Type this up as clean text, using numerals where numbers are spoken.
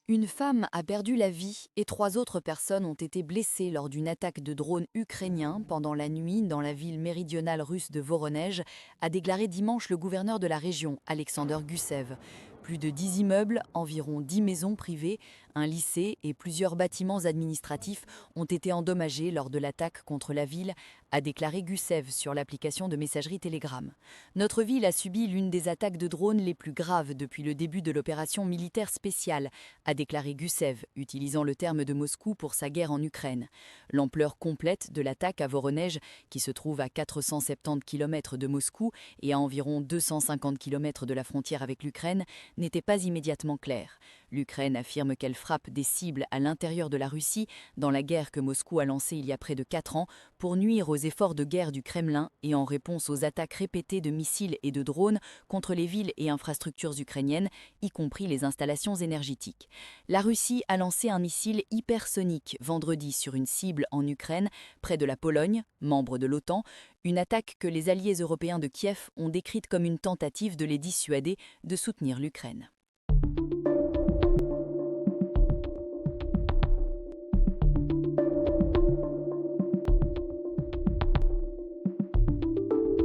Une femme a perdu la vie et 3 autres personnes ont été blessées lors d'une attaque de drone ukrainien pendant la nuit dans la ville méridionale russe de Voronezh, a déclaré dimanche le gouverneur de la région, Alexander Gusev. Plus de 10 immeubles, environ 10 maisons privées, un lycée et plusieurs bâtiments administratifs ont été endommagés lors de l'attaque contre la ville, a déclaré Gusev sur l'application de messagerie Telegram. Notre ville a subi l'une des attaques de drones les plus graves depuis le début de l'opération militaire spéciale, a déclaré Gusev, utilisant le terme de Moscou pour sa guerre en Ukraine. L'ampleur complète de l'attaque à Voronezh, qui se trouve à 470 km de Moscou et à environ 250 km de la frontière avec l'Ukraine, n'était pas immédiatement claire. L'Ukraine affirme qu'elle frappe des cibles à l'intérieur de la Russie dans la guerre que Moscou a lancée il y a près de 4 ans pour nuire aux efforts de guerre du Kremlin et en réponse aux attaques répétées de missiles et de drones contre les villes et infrastructures ukrainiennes, y compris les installations énergétiques. La Russie a lancé un missile hypersonique vendredi sur une cible en Ukraine, près de la Pologne, membre de l'OTAN, une attaque que les alliés européens de Kiev ont décrite comme une tentative de les dissuader de soutenir l'Ukraine.